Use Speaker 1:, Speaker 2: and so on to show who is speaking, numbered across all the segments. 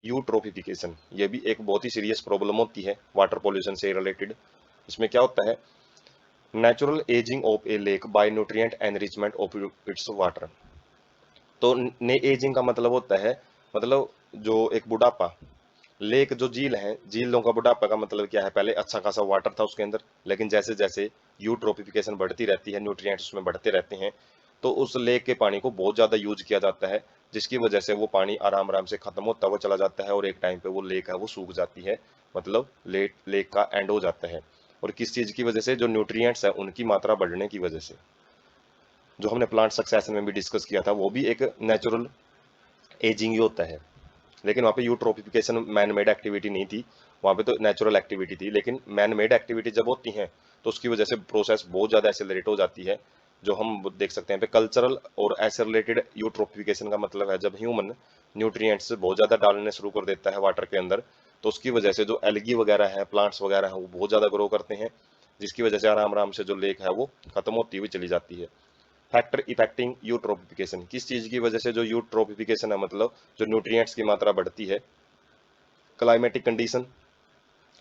Speaker 1: Eutrophication, ये भी एक बहुत ही सीरियस प्रॉब्लम होती है वाटर पॉल्यूशन से रिलेटेड। इसमें क्या होता है, natural ageing of A lake bye nutrient enrichment of its water. तो ने एजिंग का मतलब होता है, मतलब जो एक बुढ़ापा, लेक जो झील है, झीलों का बुढ़ापा का मतलब क्या है, पहले अच्छा खासा वाटर था उसके अंदर, लेकिन जैसे जैसे यूट्रोफिकेशन बढ़ती रहती है, न्यूट्रिएंट्स उसमें बढ़ते रहते हैं, तो उस लेक के पानी को बहुत ज्यादा यूज किया जाता है, जिसकी वजह से वो पानी आराम आराम से खत्म होता हुआ चला जाता है और एक टाइम पे वो लेक है वो सूख जाती है, मतलब लेक लेक का एंड हो जाता है। और किस चीज की वजह से, जो न्यूट्रिएंट्स है उनकी मात्रा बढ़ने की वजह से। जो हमने प्लांट सक्सेशन में भी डिस्कस किया था, वो भी एक नेचुरल एजिंग ही होता है। लेकिन वहाँ पे यूट्रोफिकेशन मैन मेड एक्टिविटी नहीं थी, वहाँ पे तो नेचुरल एक्टिविटी थी। लेकिन मैन मेड एक्टिविटी जब होती हैं तो उसकी वजह से प्रोसेस बहुत ज़्यादा एक्सेलरेट हो जाती है, जो हम देख सकते हैं पे कल्चरल और ऐसे रिलेटेड। यूट्रोफिकेशन का मतलब है जब ह्यूमन न्यूट्रिएंट्स बहुत ज़्यादा डालने शुरू कर देता है वाटर के अंदर, तो उसकी वजह से जो एल्गी वगैरह है, प्लांट्स वगैरह है, वो बहुत ज़्यादा ग्रो करते हैं, जिसकी वजह से आराम आराम से जो लेक है वो खत्म होती हुई चली जाती है। फैक्टर इफेक्टिंग यूट्रोफिकेशन, किस चीज की वजह से जो यूट्रोफिकेशन है, मतलब जो न्यूट्रिएंट्स की मात्रा बढ़ती है, क्लाइमेटिक कंडीशन,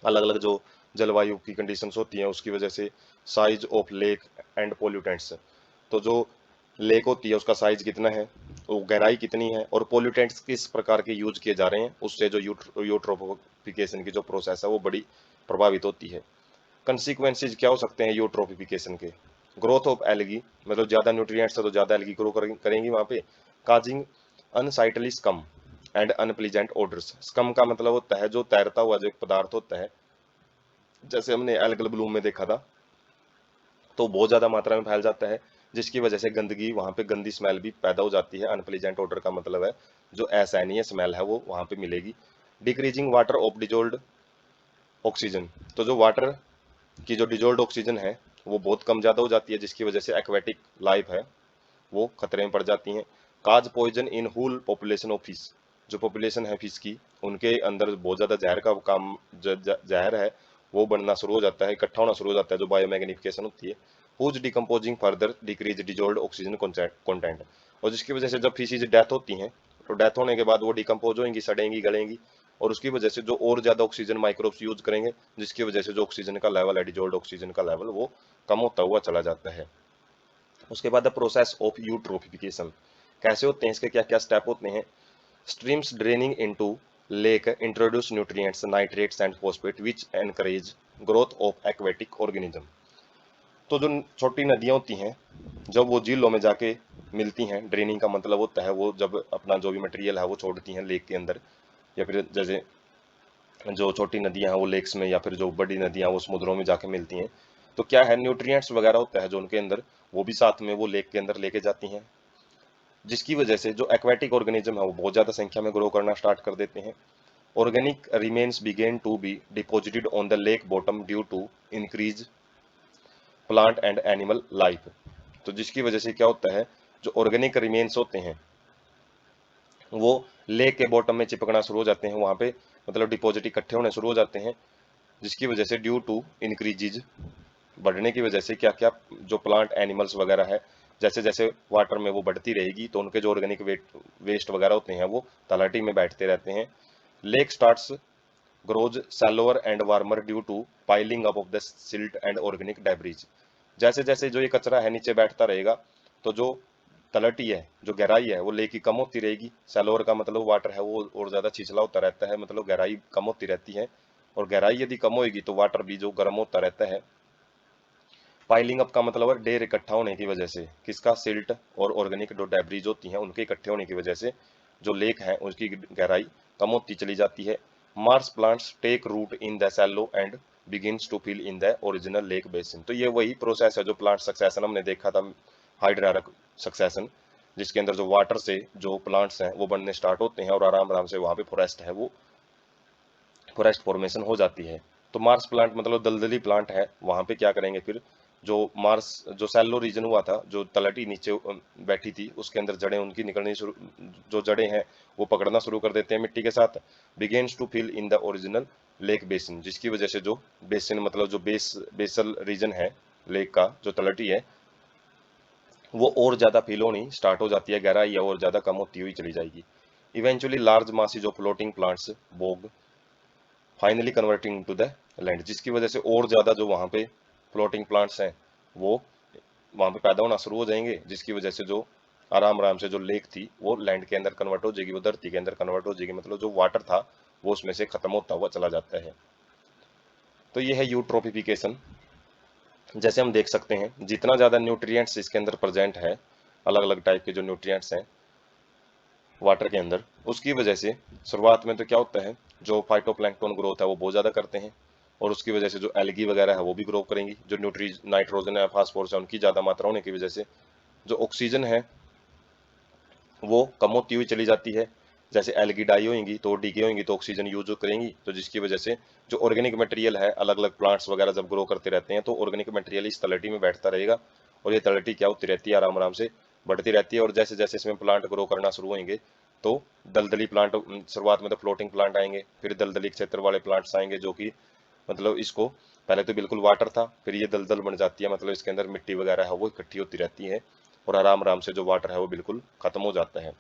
Speaker 1: अलग अलग जो जलवायु की कंडीशंस होती हैं उसकी वजह से, size of lake and pollutants, तो जो लेक होती है उसका साइज कितना है, वो गहराई कितनी है, और पोल्यूटेंट्स किस प्रकार के यूज किए जा रहे हैं, उससे जो यूट्रोफिकेशन की जो प्रोसेस है वो बड़ी प्रभावित होती है। कंसिक्वेंसेज क्या हो सकते हैं यूट्रोफिकेशन के, ग्रोथ ऑफ एल्गी, मतलब ज्यादा न्यूट्रिएंट्स है तो ज्यादा एल्गी ग्रो करेंगी वहां पे, causing unsightly scum and unpleasant odours. Scum का मतलब होता है जो तैरता हुआ जो एक पदार्थ होता है, जैसे हमने एल्गल ब्लूम में देखा था, तो बहुत ज्यादा मात्रा में फैल जाता है, जिसकी वजह से गंदगी, वहां पे गंदी स्मेल भी पैदा हो जाती है। अनप्लीजेंट ऑर्डर का मतलब है जो असहनीय स्मेल है वो वहां पे मिलेगी। Decreasing water of dissolved oxygen, तो जो वाटर की जो डिजोल्ड ऑक्सीजन है वो बहुत कम ज़्यादा हो जाती है, जिसकी वजह से एक्वेटिक लाइफ है वो खतरे में पड़ जाती हैं। Cause poison in whole population of fish, जो पॉपुलेशन है फिश की, उनके अंदर बहुत ज़्यादा जहर का काम, जहर है वो बनना शुरू हो जाता है, इकट्ठा होना शुरू हो जाता है, जो बायोमैग्निफिकेशन होती है। Whose decomposing further decrease dissolved oxygen content, और जिसकी वजह से जब फिशेज डेथ होती हैं, तो डेथ होने के बाद वो डिकम्पोज होंगी, सड़ेंगी, गलेंगी, और उसकी वजह से जो और ज़्यादा ऑक्सीजन माइक्रोब्स यूज करेंगे, जिसकी वजह से जो ऑक्सीजन का लेवल है, डिजोल्ड ऑक्सीजन का लेवल वो कम होता हुआ चला जाता है। उसके बाद द प्रोसेस ऑफ यूट्रोफिकेशन कैसे होते हैं, इसके क्या क्या स्टेप होते हैं। Streams draining into lake introduce nutrients, nitrates and phosphate which encourage growth of aquatic organism. तो जो छोटी नदियां होती हैं, जब वो झीलों में जाके मिलती हैं, ड्रेनिंग का मतलब होता है वो जब अपना जो भी मटेरियल है वो छोड़ती हैं लेक के अंदर, या फिर जैसे जो छोटी नदियां हैं वो लेक्स में, या फिर जो बड़ी नदियां वो समुद्रों में जाके मिलती हैं, तो क्या है, न्यूट्रिएंट्स वगैरह होता है जो उनके अंदर, वो भी साथ में वो लेक के अंदर लेके जाती हैं, जिसकी वजह से जो एक्वेटिक ऑर्गेनिज्म है वो बहुत ज़्यादा संख्या में ग्रो करना स्टार्ट कर देते हैं। Organic remains begin to be deposited on the lake bottom due to increase plant and animal life, तो जिसकी वजह से क्या होता है, जो ऑर्गेनिक रिमेन्स होते हैं वो लेक के बॉटम में चिपकना शुरू हो जाते हैं, वहाँ पे मतलब डिपॉजिट इकट्ठे होने शुरू हो जाते हैं, जिसकी वजह से ड्यू टू इंक्रीजेज, बढ़ने की वजह से क्या क्या, जो प्लांट एनिमल्स वगैरह है, जैसे जैसे वाटर में वो बढ़ती रहेगी तो उनके जो ऑर्गेनिक वेस्ट वगैरह होते हैं वो तलाटी में बैठते रहते हैं। Lake starts grows shallower and warmer due to piling up of the silt and organic debris. जैसे जैसे जो ये कचरा है नीचे बैठता रहेगा, तो जो तलहटी है, जो गहराई है वो लेक की कम होती रहेगी। सैलोअर का मतलब वाटर है वो और ज्यादा छिछला होता रहता है, मतलब गहराई कम होती रहती है, और गहराई यदि कम होगी तो वाटर भी जो गर्म होता रहता है। पाइलिंग अप का मतलब है ढेर इकट्ठा होने की वजह से, किसका, सिल्ट और ऑर्गेनिक जो डेब्रीज होती हैं उनके इकट्ठे होने की वजह से जो लेक है उसकी गहराई कम होती चली जाती है। Marsh plants take root in the shallow and begins to fill in the original lake basin, तो ये वही प्रोसेस है जो प्लांट सक्सेशन हमने देखा था, हाइड्रारिक सक्सेशन, जिसके अंदर जो वाटर से जो प्लांट्स हैं वो बनने स्टार्ट होते हैं और आराम आराम से वहाँ पे फॉरेस्ट है वो फॉरेस्ट फॉर्मेशन हो जाती है। तो मार्स प्लांट मतलब दलदली प्लांट है, वहां पे क्या करेंगे फिर, जो मार्स, जो सैलो रीजन हुआ था, जो तलहटी नीचे बैठी थी उसके अंदर जड़ें उनकी निकलनी शुरू, जो जड़ें हैं वो पकड़ना शुरू कर देते हैं मिट्टी के साथ। Begins to fill in the original lake basin, जिसकी वजह से जो बेसिन मतलब जो बेसल रीजन है लेक का, जो तलहटी है वो और ज्यादा फिल होनी स्टार्ट हो जाती है, गहराई और ज्यादा कम होती हुई चली जाएगी। Eventually large masses of floating plants bog finally converting to the land, जिसकी वजह से और ज़्यादा जो वहाँ पे फ्लोटिंग प्लांट्स हैं वो वहाँ पे पैदा होना शुरू हो जाएंगे, जिसकी वजह से जो आराम आराम से जो लेक थी वो लैंड के अंदर कन्वर्ट हो जाएगी, वो धरती के अंदर कन्वर्ट हो जाएगी, मतलब जो वाटर था वो उसमें से खत्म होता हुआ चला जाता है। तो ये है यूट्रोफिकेशन। जैसे हम देख सकते हैं जितना ज़्यादा न्यूट्रिएंट्स इसके अंदर प्रेजेंट है, अलग अलग टाइप के जो न्यूट्रिएंट्स हैं वाटर के अंदर, उसकी वजह से शुरुआत में तो क्या होता है, जो फाइटोप्लैंक्टन ग्रोथ है वो बहुत ज़्यादा करते हैं, और उसकी वजह से जो एल्गी वगैरह है वो भी ग्रो करेंगी। जो नाइट्रोजन है, फास्फोरस है, उनकी ज़्यादा मात्रा होने की वजह से जो ऑक्सीजन है वो कम होती हुई चली जाती है। जैसे एल्गी डाई होंगी तो डीके होंगी तो ऑक्सीजन यूज करेंगी, तो जिसकी वजह से जो ऑर्गेनिक मटेरियल है, अलग अलग प्लांट्स वगैरह जब ग्रो करते रहते हैं तो ऑर्गेनिक मटेरियल इस तलहटी में बैठता रहेगा, और ये तलहटी क्या होती रहती है, आराम आराम से बढ़ती रहती है। और जैसे जैसे इसमें प्लांट ग्रो करना शुरू होंगे तो दलदली प्लांट, शुरुआत में तो फ्लोटिंग प्लांट आएंगे, फिर दलदली क्षेत्र वाले प्लांट्स आएंगे, जो कि मतलब इसको पहले तो बिल्कुल वाटर था, फिर ये दलदल बन जाती है, मतलब इसके अंदर मिट्टी वगैरह है वो इकट्ठी होती रहती है, और आराम आराम से जो वाटर है वो बिल्कुल खत्म हो जाता है।